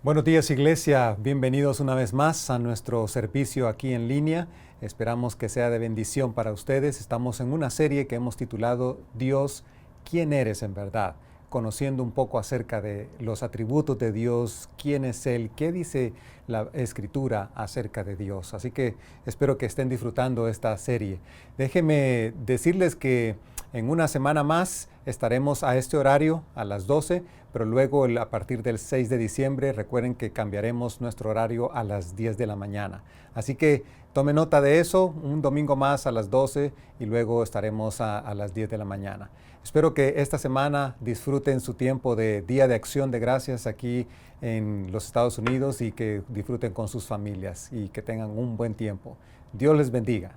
Buenos días, iglesia. Bienvenidos una vez más a nuestro servicio aquí en línea. Esperamos que sea de bendición para ustedes. Estamos en una serie que hemos titulado Dios, ¿quién eres en verdad? Conociendo un poco acerca de los atributos de Dios, quién es Él, qué dice la Escritura acerca de Dios. Así que espero que estén disfrutando esta serie. Déjenme decirles que en una semana más estaremos a este horario, a las 12, pero luego a partir del 6 de diciembre, recuerden que cambiaremos nuestro horario a las 10 de la mañana. Así que tome nota de eso, un domingo más a las 12 y luego estaremos a las 10 de la mañana. Espero que esta semana disfruten su tiempo de Día de Acción de Gracias aquí en los Estados Unidos y que disfruten con sus familias y que tengan un buen tiempo. Dios les bendiga.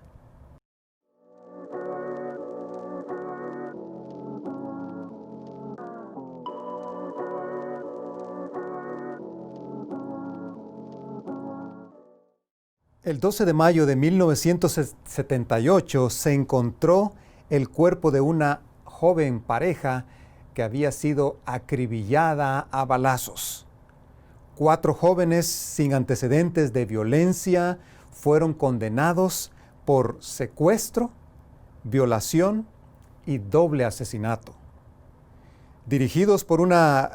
El 12 de mayo de 1978 se encontró el cuerpo de una joven pareja que había sido acribillada a balazos. 4 jóvenes sin antecedentes de violencia fueron condenados por secuestro, violación y doble asesinato. Dirigidos por una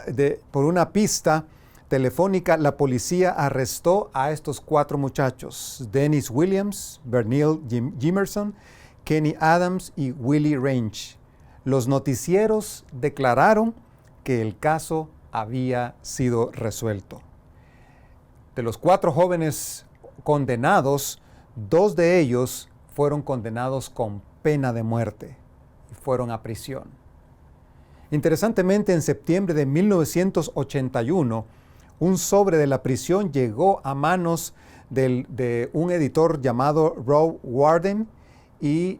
pista telefónica, la policía arrestó a estos 4 muchachos: Dennis Williams, Bernil Jimerson, Kenny Adams y Willie Range. Los noticieros declararon que el caso había sido resuelto. De los 4 jóvenes condenados, 2 de ellos fueron condenados con pena de muerte y fueron a prisión. Interesantemente, en septiembre de 1981, un sobre de la prisión llegó a manos de un editor llamado Rob Warden y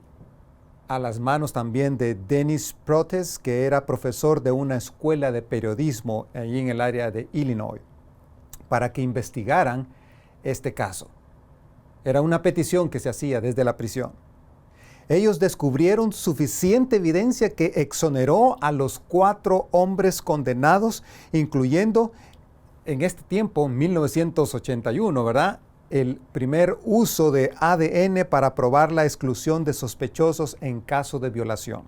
a las manos también de Dennis Protes, que era profesor de una escuela de periodismo allí en el área de Illinois, para que investigaran este caso. Era una petición que se hacía desde la prisión. Ellos descubrieron suficiente evidencia que exoneró a los 4 hombres condenados, incluyendo en este tiempo, 1981, ¿verdad?, el primer uso de ADN para probar la exclusión de sospechosos en caso de violación.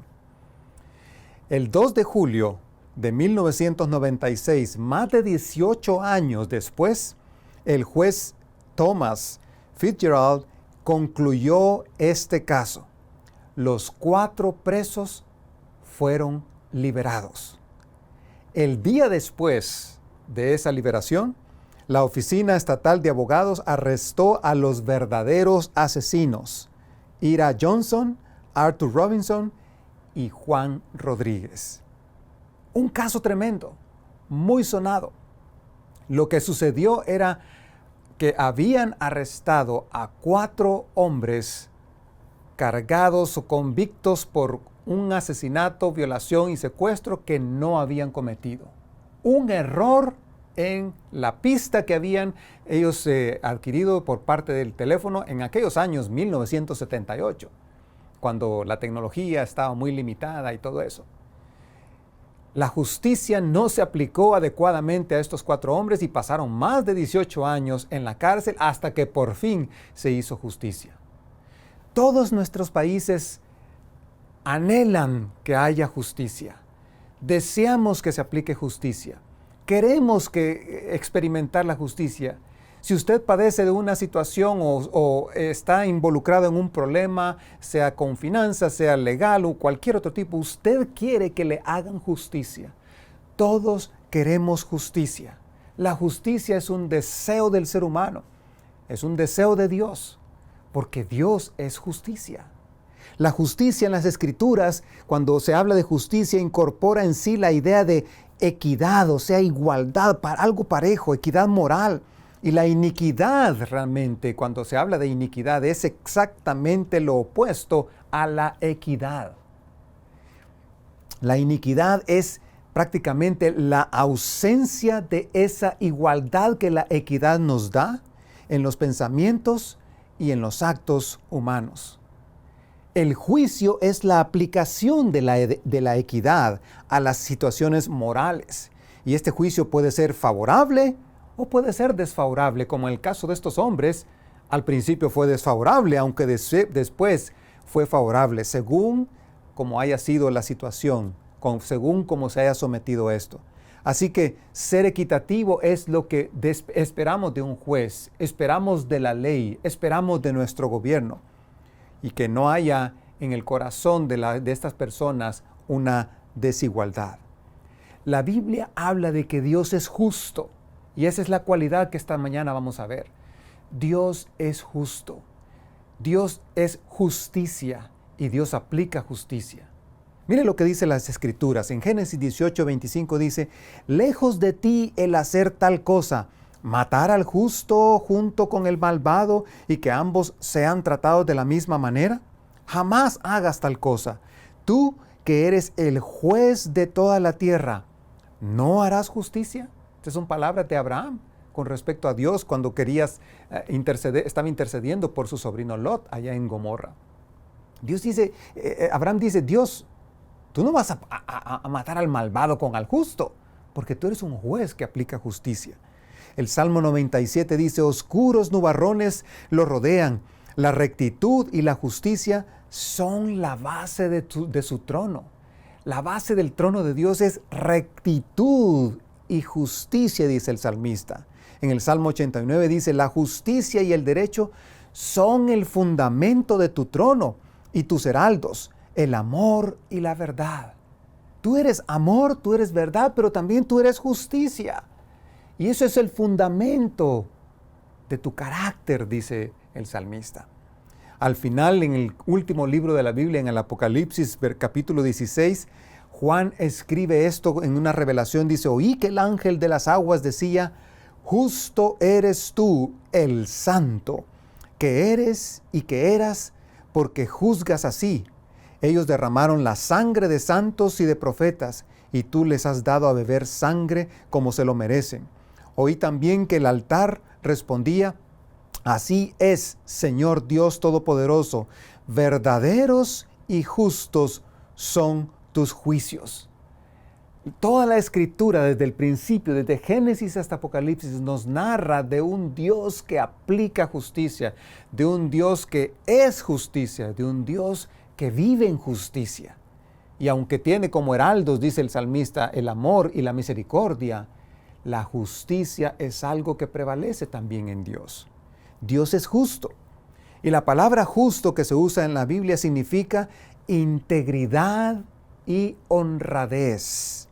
El 2 de julio de 1996, más de 18 años después, el juez Thomas Fitzgerald concluyó este caso. Los 4 presos fueron liberados. El día después de esa liberación, la Oficina Estatal de Abogados arrestó a los verdaderos asesinos: Ira Johnson, Arthur Robinson y Juan Rodríguez. Un caso tremendo, muy sonado. Lo que sucedió era que habían arrestado a 4 hombres cargados o convictos por un asesinato, violación y secuestro que no habían cometido. Un error en la pista que habían ellos adquirido por parte del teléfono en aquellos años 1978, cuando la tecnología estaba muy limitada y todo eso. La justicia no se aplicó adecuadamente a estos 4 hombres y pasaron más de 18 años en la cárcel hasta que por fin se hizo justicia. Todos nuestros países anhelan que haya justicia. Deseamos que se aplique justicia. Queremos experimentar la justicia. Si usted padece de una situación o está involucrado en un problema, sea con finanzas, sea legal o cualquier otro tipo, usted quiere que le hagan justicia. Todos queremos justicia. La justicia es un deseo del ser humano. Es un deseo de Dios, porque Dios es justicia. La justicia en las Escrituras, cuando se habla de justicia, incorpora en sí la idea de equidad, o sea, igualdad, algo parejo, equidad moral. Y la iniquidad realmente, cuando se habla de iniquidad, es exactamente lo opuesto a la equidad. La iniquidad es prácticamente la ausencia de esa igualdad que la equidad nos da en los pensamientos y en los actos humanos. El juicio es la aplicación de la equidad a las situaciones morales. Y este juicio puede ser favorable o puede ser desfavorable, como en el caso de estos hombres. Al principio fue desfavorable, aunque después fue favorable, según como haya sido la situación, según cómo se haya sometido esto. Así que ser equitativo es lo que esperamos de un juez, esperamos de la ley, esperamos de nuestro gobierno, y que no haya en el corazón de estas personas una desigualdad. La Biblia habla de que Dios es justo, y esa es la cualidad que esta mañana vamos a ver. Dios es justo, Dios es justicia, y Dios aplica justicia. Mire lo que dice las Escrituras. En Génesis 18:25 dice: lejos de ti el hacer tal cosa, matar al justo junto con el malvado, y que ambos sean tratados de la misma manera. Jamás hagas tal cosa. Tú, que eres el juez de toda la tierra, ¿no harás justicia? Estas son palabras de Abraham con respecto a Dios cuando estaba intercediendo por su sobrino Lot allá en Gomorra. Abraham dice: Dios, tú no vas a matar al malvado con al justo, porque tú eres un juez que aplica justicia. El Salmo 97 dice: oscuros nubarrones lo rodean, la rectitud y la justicia son la base de su trono. La base del trono de Dios es rectitud y justicia, dice el salmista. En el Salmo 89 dice: la justicia y el derecho son el fundamento de tu trono y tus heraldos, el amor y la verdad. Tú eres amor, tú eres verdad, pero también tú eres justicia. Y eso es el fundamento de tu carácter, dice el salmista. Al final, en el último libro de la Biblia, en el Apocalipsis, capítulo 16, Juan escribe esto en una revelación. Dice: oí que el ángel de las aguas decía: justo eres tú, el santo, que eres y que eras, porque juzgas así. Ellos derramaron la sangre de santos y de profetas, y tú les has dado a beber sangre como se lo merecen. Oí también que el altar respondía: así es, Señor Dios Todopoderoso, verdaderos y justos son tus juicios. Toda la Escritura, desde el principio, desde Génesis hasta Apocalipsis, nos narra de un Dios que aplica justicia, de un Dios que es justicia, de un Dios que vive en justicia. Y aunque tiene como heraldos, dice el salmista, el amor y la misericordia, la justicia es algo que prevalece también en Dios. Dios es justo. Y la palabra justo que se usa en la Biblia significa integridad y honradez.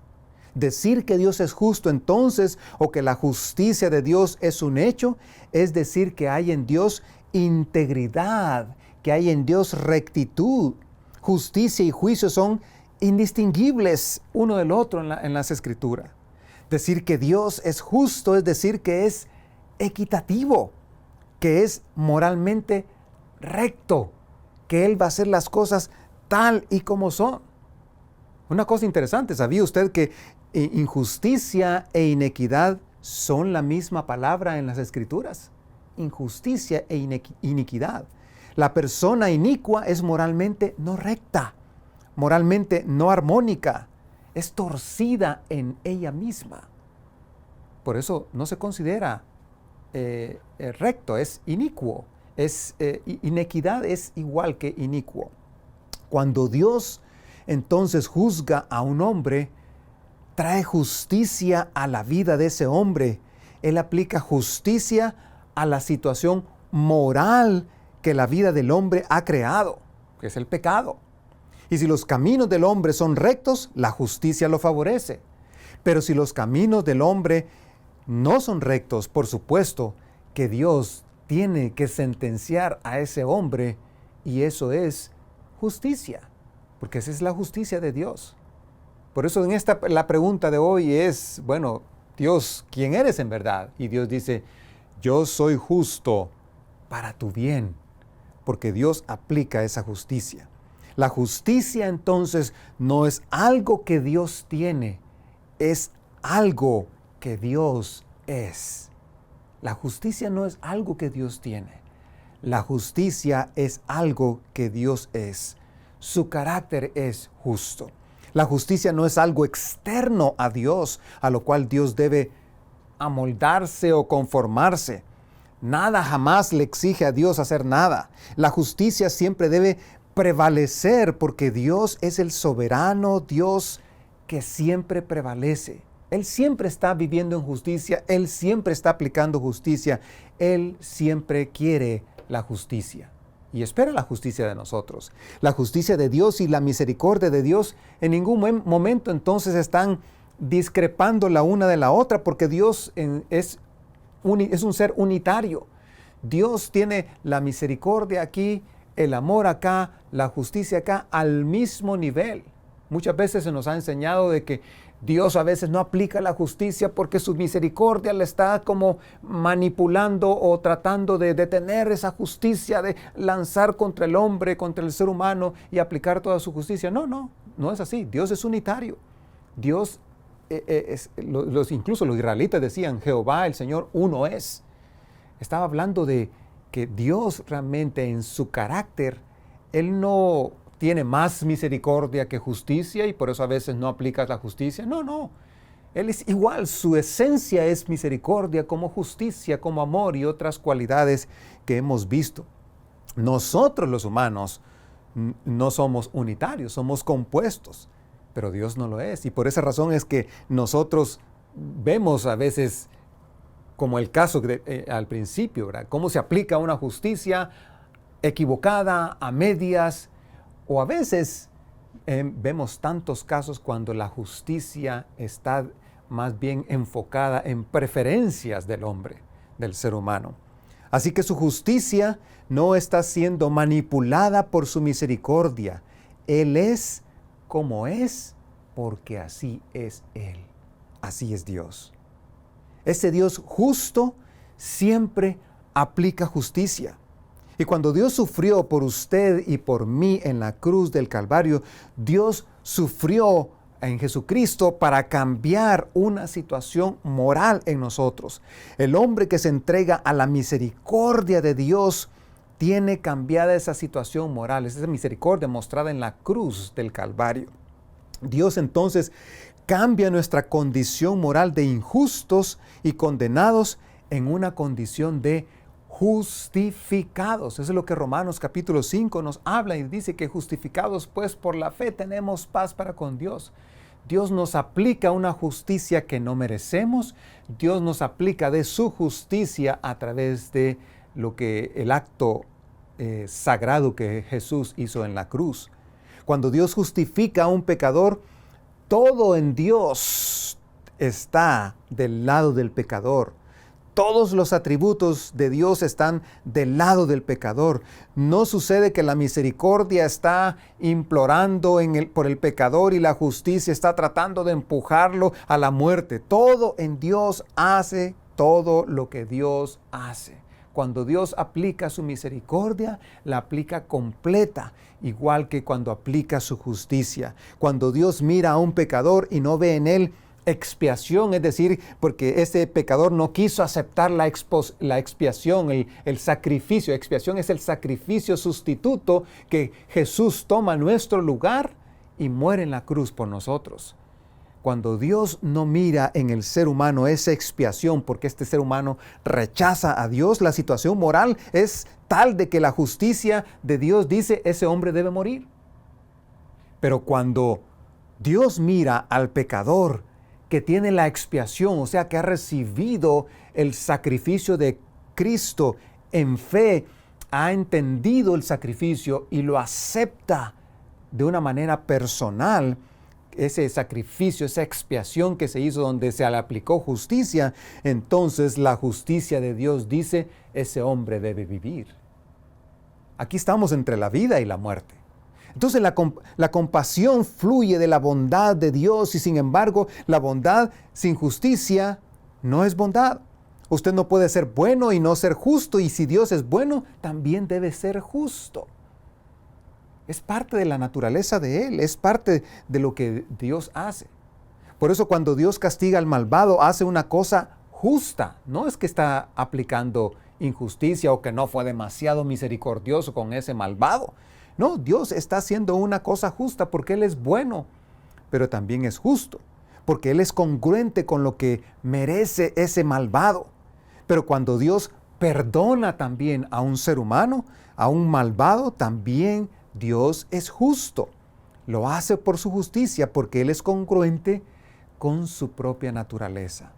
Decir que Dios es justo entonces, o que la justicia de Dios es un hecho, es decir que hay en Dios integridad, que hay en Dios rectitud. Justicia y juicio son indistinguibles uno del otro en las Escrituras. Decir que Dios es justo es decir que es equitativo, que es moralmente recto, que Él va a hacer las cosas tal y como son. Una cosa interesante, ¿sabía usted que injusticia e inequidad son la misma palabra en las Escrituras? Injusticia e iniquidad. La persona inicua es moralmente no recta, moralmente no armónica, es torcida en ella misma. Por eso no se considera recto, es inicuo. Inequidad es igual que inicuo. Cuando Dios entonces juzga a un hombre, trae justicia a la vida de ese hombre. Él aplica justicia a la situación moral que la vida del hombre ha creado, que es el pecado. Y si los caminos del hombre son rectos, la justicia lo favorece. Pero si los caminos del hombre no son rectos, por supuesto que Dios tiene que sentenciar a ese hombre, y eso es justicia, porque esa es la justicia de Dios. Por eso la pregunta de hoy es, bueno, Dios, ¿quién eres en verdad? Y Dios dice: yo soy justo para tu bien, porque Dios aplica esa justicia. La justicia entonces no es algo que Dios tiene, es algo que Dios es. La justicia no es algo que Dios tiene. La justicia es algo que Dios es. Su carácter es justo. La justicia no es algo externo a Dios, a lo cual Dios debe amoldarse o conformarse. Nada jamás le exige a Dios hacer nada. La justicia siempre debe prevalecer porque Dios es el soberano Dios que siempre prevalece. Él siempre está viviendo en justicia, Él siempre está aplicando justicia, Él siempre quiere la justicia y espera la justicia de nosotros. La justicia de Dios y la misericordia de Dios en ningún momento entonces están discrepando la una de la otra porque Dios es un ser unitario. Dios tiene la misericordia aquí, el amor acá, la justicia acá al mismo nivel. Muchas veces se nos ha enseñado de que Dios a veces no aplica la justicia porque su misericordia le está como manipulando o tratando de detener esa justicia, de lanzar contra el hombre, contra el ser humano y aplicar toda su justicia. No es así. Dios es unitario. Dios incluso los israelitas decían, Jehová, el Señor, uno es. Estaba hablando de que Dios realmente en su carácter, Él no tiene más misericordia que justicia y por eso a veces no aplicas la justicia. No. Él es igual, su esencia es misericordia como justicia, como amor y otras cualidades que hemos visto. Nosotros los humanos no somos unitarios, somos compuestos, pero Dios no lo es. Y por esa razón es que nosotros vemos a veces, como el caso al principio, ¿verdad?, cómo se aplica una justicia equivocada, a medias, o a veces vemos tantos casos cuando la justicia está más bien enfocada en preferencias del hombre, del ser humano. Así que su justicia no está siendo manipulada por su misericordia. Él es como es porque así es Él. Así es Dios. Ese Dios justo siempre aplica justicia. Y cuando Dios sufrió por usted y por mí en la cruz del Calvario, Dios sufrió en Jesucristo para cambiar una situación moral en nosotros. El hombre que se entrega a la misericordia de Dios tiene cambiada esa situación moral, esa misericordia mostrada en la cruz del Calvario. Dios entonces cambia nuestra condición moral de injustos y condenados en una condición de justificados. Eso es lo que Romanos capítulo 5 nos habla y dice que justificados pues por la fe tenemos paz para con Dios. Dios nos aplica una justicia que no merecemos. Dios nos aplica de su justicia a través de lo que el acto sagrado que Jesús hizo en la cruz. Cuando Dios justifica a un pecador, todo en Dios está del lado del pecador. Todos los atributos de Dios están del lado del pecador. No sucede que la misericordia está implorando por el pecador y la justicia está tratando de empujarlo a la muerte. Todo en Dios hace todo lo que Dios hace. Cuando Dios aplica su misericordia, la aplica completa, igual que cuando aplica su justicia. Cuando Dios mira a un pecador y no ve en él expiación, es decir, porque ese pecador no quiso aceptar la expiación, el sacrificio. Expiación es el sacrificio sustituto que Jesús toma en nuestro lugar y muere en la cruz por nosotros. Cuando Dios no mira en el ser humano esa expiación, porque este ser humano rechaza a Dios, la situación moral es tal de que la justicia de Dios dice, ese hombre debe morir. Pero cuando Dios mira al pecador que tiene la expiación, o sea, que ha recibido el sacrificio de Cristo en fe, ha entendido el sacrificio y lo acepta de una manera personal, ese sacrificio, esa expiación que se hizo donde se le aplicó justicia, entonces la justicia de Dios dice, ese hombre debe vivir. Aquí estamos entre la vida y la muerte. Entonces la compasión fluye de la bondad de Dios y sin embargo la bondad sin justicia no es bondad. Usted no puede ser bueno y no ser justo, y si Dios es bueno, también debe ser justo. Es parte de la naturaleza de Él, es parte de lo que Dios hace. Por eso cuando Dios castiga al malvado, hace una cosa justa. No es que está aplicando injusticia o que no fue demasiado misericordioso con ese malvado. No, Dios está haciendo una cosa justa porque Él es bueno, pero también es justo. porque Él es congruente con lo que merece ese malvado. Pero cuando Dios perdona también a un ser humano, a un malvado, también Dios es justo. Lo hace por su justicia, porque Él es congruente con su propia naturaleza.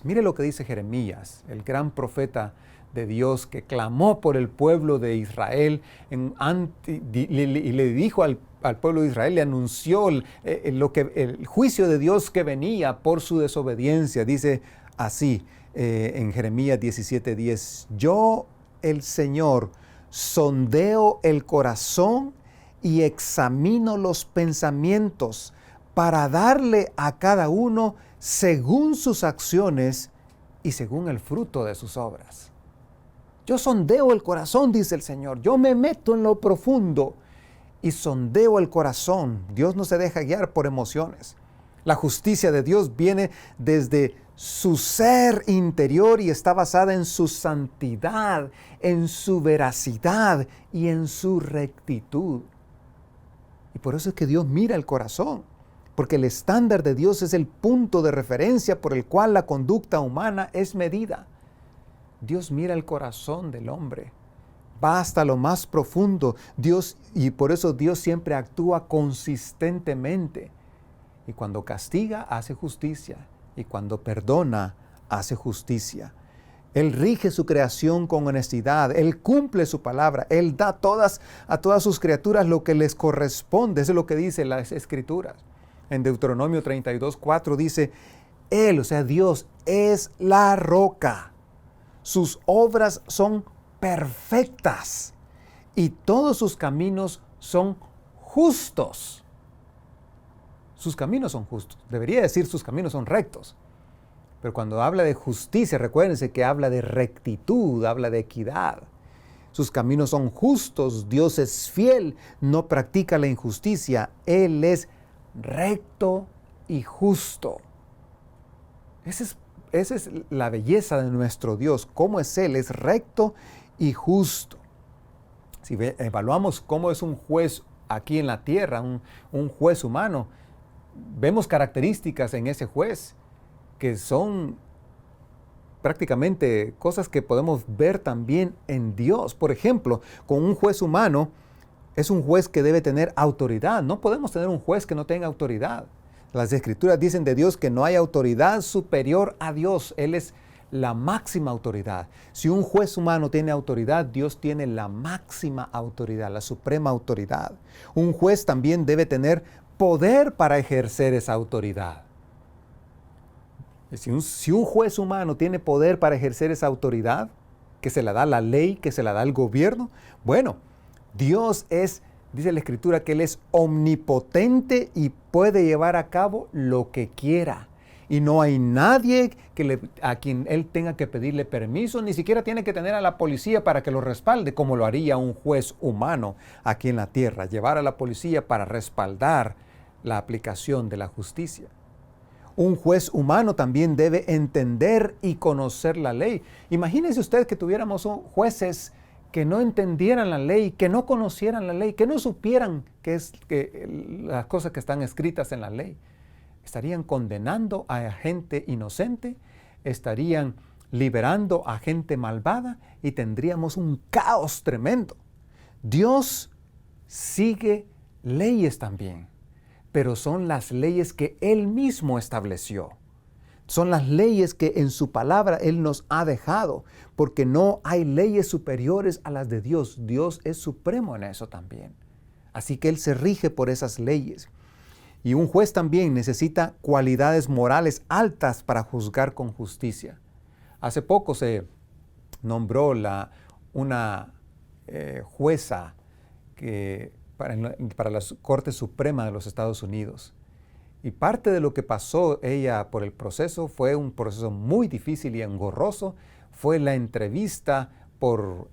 Mire lo que dice Jeremías, el gran profeta de Dios que clamó por el pueblo de Israel y le dijo al pueblo de Israel, le anunció el juicio de Dios que venía por su desobediencia. Dice así en Jeremías 17:10, yo, el Señor, sondeo el corazón y examino los pensamientos para darle a cada uno según sus acciones y según el fruto de sus obras. Yo sondeo el corazón, dice el Señor. Yo me meto en lo profundo y sondeo el corazón. Dios no se deja guiar por emociones. La justicia de Dios viene desde su ser interior y está basada en su santidad, en su veracidad y en su rectitud. Y por eso es que Dios mira el corazón, porque el estándar de Dios es el punto de referencia por el cual la conducta humana es medida. Dios mira el corazón del hombre, va hasta lo más profundo. Y por eso Dios siempre actúa consistentemente. Y cuando castiga, hace justicia. Y cuando perdona, hace justicia. Él rige su creación con honestidad. Él cumple su palabra. Él da a todas sus criaturas lo que les corresponde. Eso es lo que dice las Escrituras. En Deuteronomio 32:4 dice, Él, o sea, Dios, es la roca. Sus obras son perfectas y todos sus caminos son justos. Sus caminos son justos. Debería decir sus caminos son rectos. Pero cuando habla de justicia, recuérdense que habla de rectitud, habla de equidad. Sus caminos son justos, Dios es fiel, no practica la injusticia. Él es recto y justo. Esa es la belleza de nuestro Dios. ¿Cómo es Él? Es recto y justo. Si evaluamos cómo es un juez aquí en la tierra, un juez humano, vemos características en ese juez que son prácticamente cosas que podemos ver también en Dios. Por ejemplo, con un juez humano, es un juez que debe tener autoridad. No podemos tener un juez que no tenga autoridad. Las Escrituras dicen de Dios que no hay autoridad superior a Dios. Él es la máxima autoridad. Si un juez humano tiene autoridad, Dios tiene la máxima autoridad, la suprema autoridad. Un juez también debe tener poder para ejercer esa autoridad. Si un juez humano tiene poder para ejercer esa autoridad, que se la da la ley, que se la da el gobierno, bueno, Dios es, dice la Escritura, que Él es omnipotente y puede llevar a cabo lo que quiera. Y no hay nadie a quien Él tenga que pedirle permiso, ni siquiera tiene que tener a la policía para que lo respalde, como lo haría un juez humano aquí en la tierra, llevar a la policía para respaldar la aplicación de la justicia. Un juez humano también debe entender y conocer la ley. Imagínese usted que tuviéramos jueces que no entendieran la ley, que no conocieran la ley, que no supieran las cosas que están escritas en la ley. Estarían condenando a gente inocente, estarían liberando a gente malvada y tendríamos un caos tremendo. Dios sigue leyes también, pero son las leyes que Él mismo estableció. Son las leyes que en su palabra Él nos ha dejado, porque no hay leyes superiores a las de Dios. Dios es supremo en eso también. Así que Él se rige por esas leyes. Y un juez también necesita cualidades morales altas para juzgar con justicia. Hace poco se nombró una jueza para la Corte Suprema de los Estados Unidos. Y parte de lo que pasó ella por el proceso fue un proceso muy difícil y engorroso. Fue la entrevista por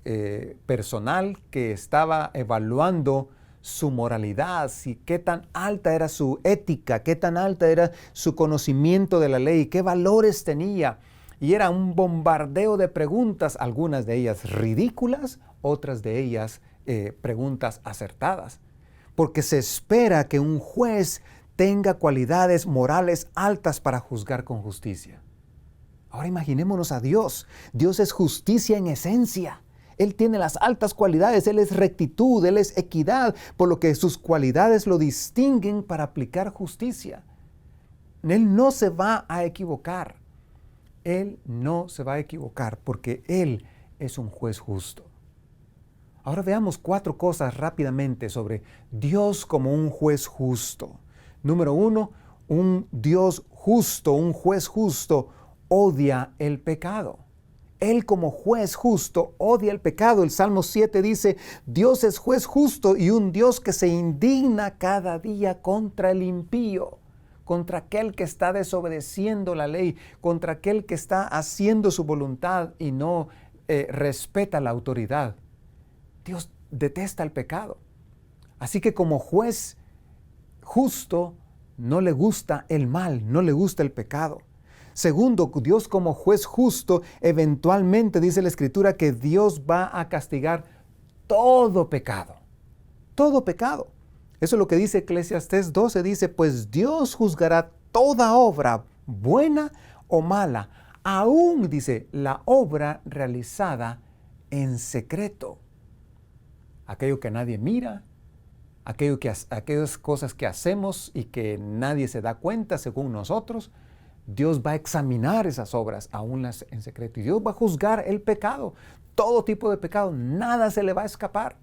personal que estaba evaluando su moralidad, qué tan alta era su ética, qué tan alta era su conocimiento de la ley, qué valores tenía. Y era un bombardeo de preguntas, algunas de ellas ridículas, otras de ellas preguntas acertadas. Porque se espera que un juez tenga cualidades morales altas para juzgar con justicia. Ahora imaginémonos a Dios. Dios es justicia en esencia. Él tiene las altas cualidades, Él es rectitud, Él es equidad, por lo que sus cualidades lo distinguen para aplicar justicia. Él no se va a equivocar. Él no se va a equivocar porque Él es un juez justo. Ahora veamos 4 cosas rápidamente sobre Dios como un juez justo. Número 1, un Dios justo, un juez justo, odia el pecado. Él como juez justo odia el pecado. El Salmo 7 dice, Dios es juez justo y un Dios que se indigna cada día contra el impío, contra aquel que está desobedeciendo la ley, contra aquel que está haciendo su voluntad y no respeta la autoridad. Dios detesta el pecado. Así que como juez justo no le gusta el mal, no le gusta el pecado. Segundo, Dios como juez justo, eventualmente dice la Escritura que Dios va a castigar todo pecado. Todo pecado. Eso es lo que dice Eclesiastés 12, dice, pues Dios juzgará toda obra, buena o mala, aún, dice, la obra realizada en secreto. Aquello que nadie mira, aquellas cosas que hacemos y que nadie se da cuenta según nosotros, Dios va a examinar esas obras, aún las en secreto. Y Dios va a juzgar el pecado, todo tipo de pecado, nada se le va a escapar.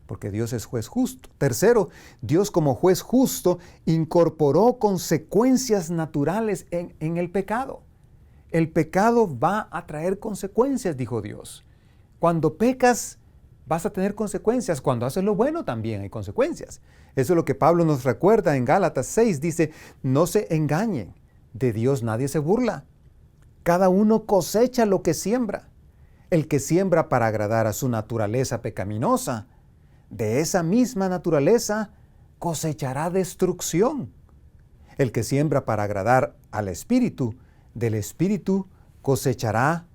Porque Dios es juez justo. Tercero, Dios como juez justo incorporó consecuencias naturales en el pecado. El pecado va a traer consecuencias, dijo Dios. Cuando pecas, vas a tener consecuencias. Cuando haces lo bueno, también hay consecuencias. Eso es lo que Pablo nos recuerda en Gálatas 6. Dice, no se engañen, de Dios nadie se burla. Cada uno cosecha lo que siembra. El que siembra para agradar a su naturaleza pecaminosa, de esa misma naturaleza cosechará destrucción. El que siembra para agradar al Espíritu, del Espíritu cosechará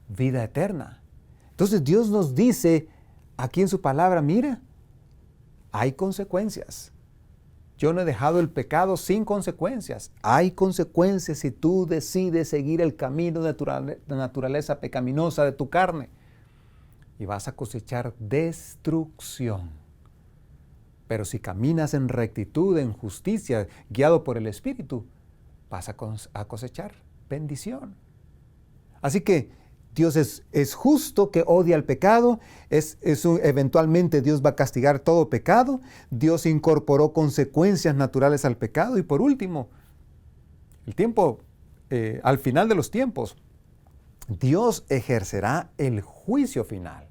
vida eterna. Entonces Dios nos dice aquí en su palabra, mira, hay consecuencias. Yo no he dejado el pecado sin consecuencias. Hay consecuencias si tú decides seguir el camino de naturaleza pecaminosa de tu carne. Y vas a cosechar destrucción. Pero si caminas en rectitud, en justicia, guiado por el Espíritu, vas a cosechar bendición. Así que Dios es justo que odia el pecado, eventualmente Dios va a castigar todo pecado, Dios incorporó consecuencias naturales al pecado y por último, al final de los tiempos, Dios ejercerá el juicio final,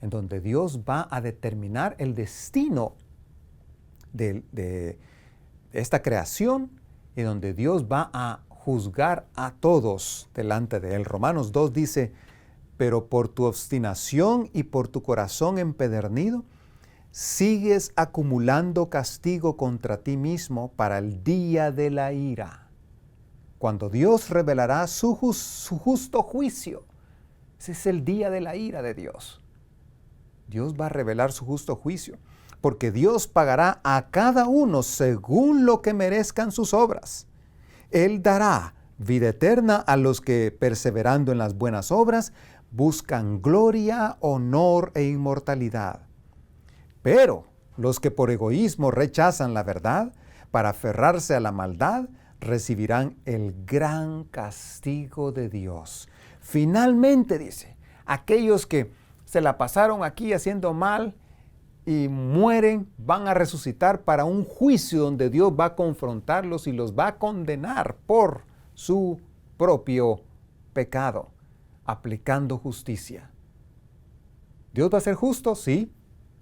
en donde Dios va a determinar el destino de esta creación y donde Dios va a juzgar a todos delante de Él. Romanos 2 dice, pero por tu obstinación y por tu corazón empedernido, sigues acumulando castigo contra ti mismo para el día de la ira, cuando Dios revelará su justo juicio. Ese es el día de la ira de Dios. Dios va a revelar su justo juicio, porque Dios pagará a cada uno según lo que merezcan sus obras. Él dará vida eterna a los que, perseverando en las buenas obras, buscan gloria, honor e inmortalidad. Pero los que por egoísmo rechazan la verdad, para aferrarse a la maldad, recibirán el gran castigo de Dios. Finalmente, dice, aquellos que se la pasaron aquí haciendo mal y mueren, van a resucitar para un juicio donde Dios va a confrontarlos y los va a condenar por su propio pecado, aplicando justicia. ¿Dios va a ser justo? Sí.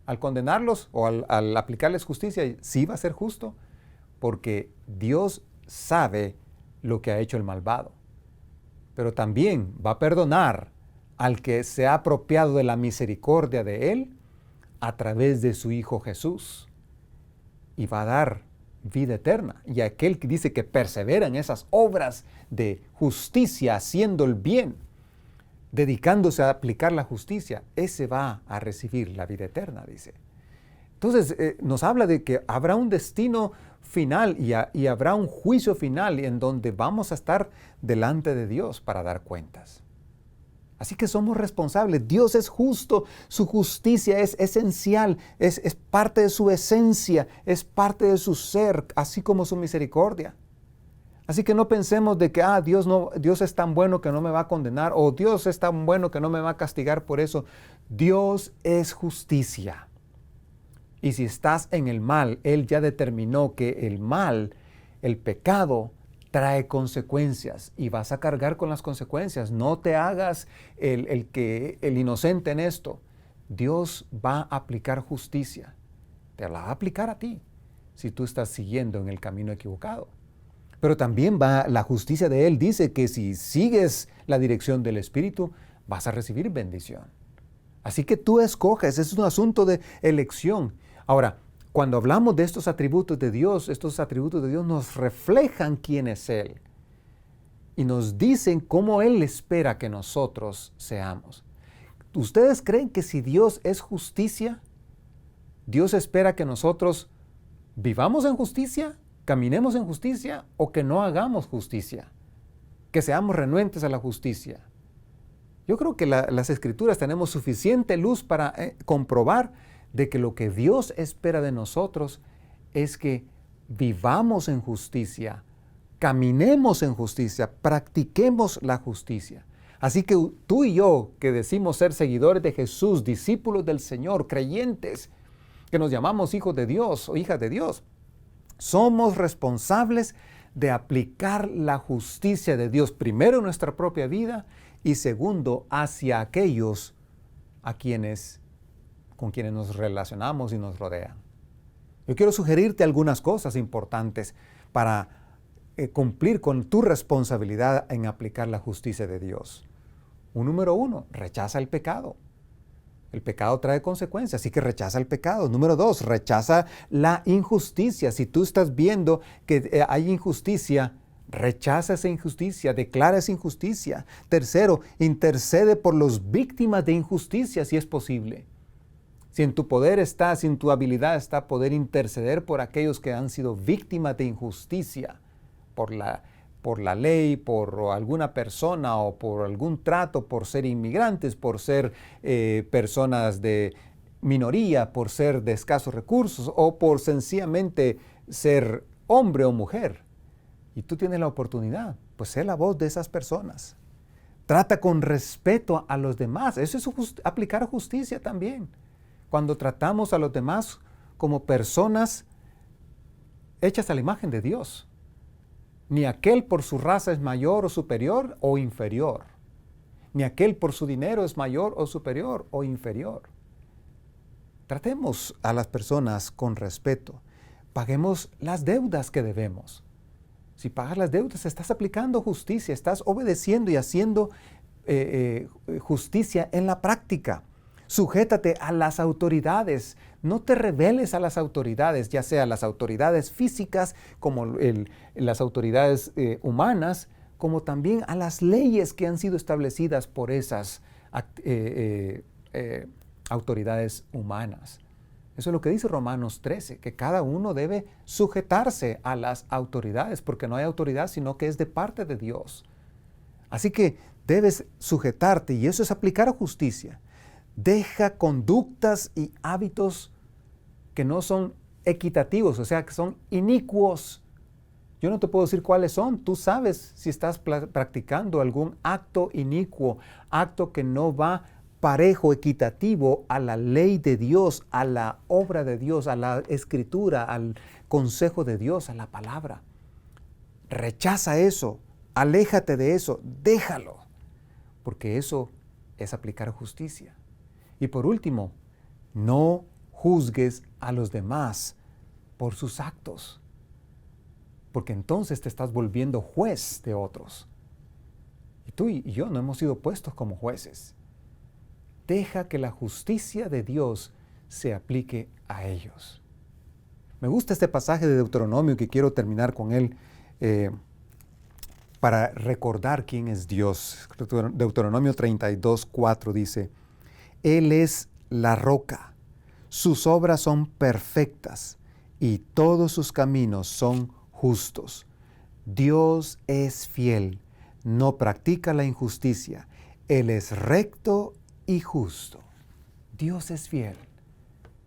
Al condenarlos o al aplicarles justicia, sí va a ser justo, porque Dios sabe lo que ha hecho el malvado. Pero también va a perdonar al que se ha apropiado de la misericordia de Él a través de su Hijo Jesús. Y va a dar vida eterna. Y aquel que dice que persevera en esas obras de justicia, haciendo el bien, dedicándose a aplicar la justicia, ese va a recibir la vida eterna, dice. Entonces, nos habla de que habrá un destino final y habrá un juicio final en donde vamos a estar delante de Dios para dar cuentas. Así que somos responsables. Dios es justo, su justicia es esencial, es parte de su esencia, es parte de su ser, así como su misericordia. Así que no pensemos de que Dios es tan bueno que no me va a condenar, o Dios es tan bueno que no me va a castigar por eso. Dios es justicia. Y si estás en el mal, Él ya determinó que el mal, el pecado, trae consecuencias y vas a cargar con las consecuencias. No te hagas el inocente en esto. Dios va a aplicar justicia. Te la va a aplicar a ti si tú estás siguiendo en el camino equivocado. Pero también la justicia de Él dice que si sigues la dirección del Espíritu, vas a recibir bendición. Así que tú escoges, es un asunto de elección. Ahora, cuando hablamos de estos atributos de Dios nos reflejan quién es Él y nos dicen cómo Él espera que nosotros seamos. ¿Ustedes creen que si Dios es justicia, Dios espera que nosotros vivamos en justicia, caminemos en justicia o que no hagamos justicia? Que seamos renuentes a la justicia. Yo creo que las Escrituras tenemos suficiente luz para comprobar de que lo que Dios espera de nosotros es que vivamos en justicia, caminemos en justicia, practiquemos la justicia. Así que tú y yo, que decimos ser seguidores de Jesús, discípulos del Señor, creyentes, que nos llamamos hijos de Dios o hijas de Dios, somos responsables de aplicar la justicia de Dios, primero en nuestra propia vida y segundo hacia aquellos con quienes nos relacionamos y nos rodean. Yo quiero sugerirte algunas cosas importantes para cumplir con tu responsabilidad en aplicar la justicia de Dios. Número 1, rechaza el pecado. El pecado trae consecuencias, así que rechaza el pecado. Número 2, rechaza la injusticia. Si tú estás viendo que hay injusticia, rechaza esa injusticia, declara esa injusticia. Tercero, intercede por las víctimas de injusticia si es posible. Si en tu poder está, si en tu habilidad está poder interceder por aquellos que han sido víctimas de injusticia, por la ley, por alguna persona o por algún trato, por ser inmigrantes, por ser personas de minoría, por ser de escasos recursos o por sencillamente ser hombre o mujer. Y tú tienes la oportunidad, pues sé la voz de esas personas. Trata con respeto a los demás. Eso es aplicar justicia también. Cuando tratamos a los demás como personas hechas a la imagen de Dios. Ni aquel por su raza es mayor o superior o inferior. Ni aquel por su dinero es mayor o superior o inferior. Tratemos a las personas con respeto. Paguemos las deudas que debemos. Si pagas las deudas, estás aplicando justicia, estás obedeciendo y haciendo justicia en la práctica. Sujétate a las autoridades. No te rebeles a las autoridades, ya sea las autoridades físicas como las autoridades humanas, como también a las leyes que han sido establecidas por esas autoridades humanas. Eso es lo que dice Romanos 13, que cada uno debe sujetarse a las autoridades, porque no hay autoridad sino que es de parte de Dios. Así que debes sujetarte y eso es aplicar justicia. Deja conductas y hábitos que no son equitativos, o sea, que son inicuos. Yo no te puedo decir cuáles son. Tú sabes si estás practicando algún acto inicuo, acto que no va parejo, equitativo a la ley de Dios, a la obra de Dios, a la escritura, al consejo de Dios, a la palabra. Rechaza eso, aléjate de eso, déjalo, porque eso es aplicar justicia. Y por último, no juzgues a los demás por sus actos, porque entonces te estás volviendo juez de otros. Y tú y yo no hemos sido puestos como jueces. Deja que la justicia de Dios se aplique a ellos. Me gusta este pasaje de Deuteronomio que quiero terminar con él para recordar quién es Dios. Deuteronomio 32:4 dice: Él es la roca, Sus obras son perfectas y todos sus caminos son justos. Dios es fiel, no practica la injusticia. Él es recto y justo. Dios es fiel,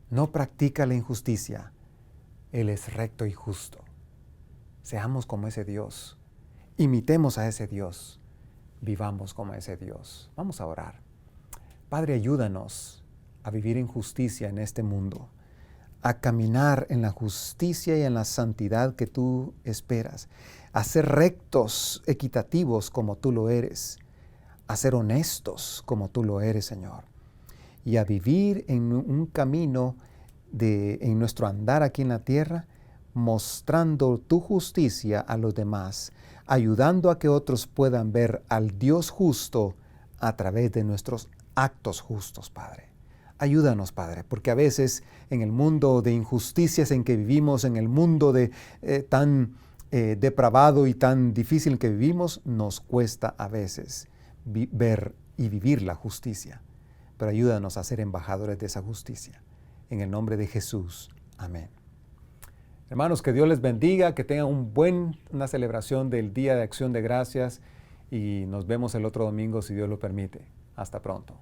no practica la injusticia. Él es recto y justo. Seamos como ese Dios. Imitemos a ese Dios. Vivamos como ese Dios. Vamos a orar. Padre, ayúdanos a vivir en justicia en este mundo, a caminar en la justicia y en la santidad que tú esperas, a ser rectos, equitativos como tú lo eres, a ser honestos como tú lo eres, Señor, y a vivir en un camino en nuestro andar aquí en la tierra, mostrando tu justicia a los demás, ayudando a que otros puedan ver al Dios justo a través de nuestros actos justos, Padre. Ayúdanos, Padre, porque a veces en el mundo de injusticias en que vivimos, en el mundo tan depravado y tan difícil que vivimos, nos cuesta a veces ver y vivir la justicia. Pero ayúdanos a ser embajadores de esa justicia. En el nombre de Jesús. Amén. Hermanos, que Dios les bendiga, que tengan una celebración del Día de Acción de Gracias y nos vemos el otro domingo si Dios lo permite. Hasta pronto.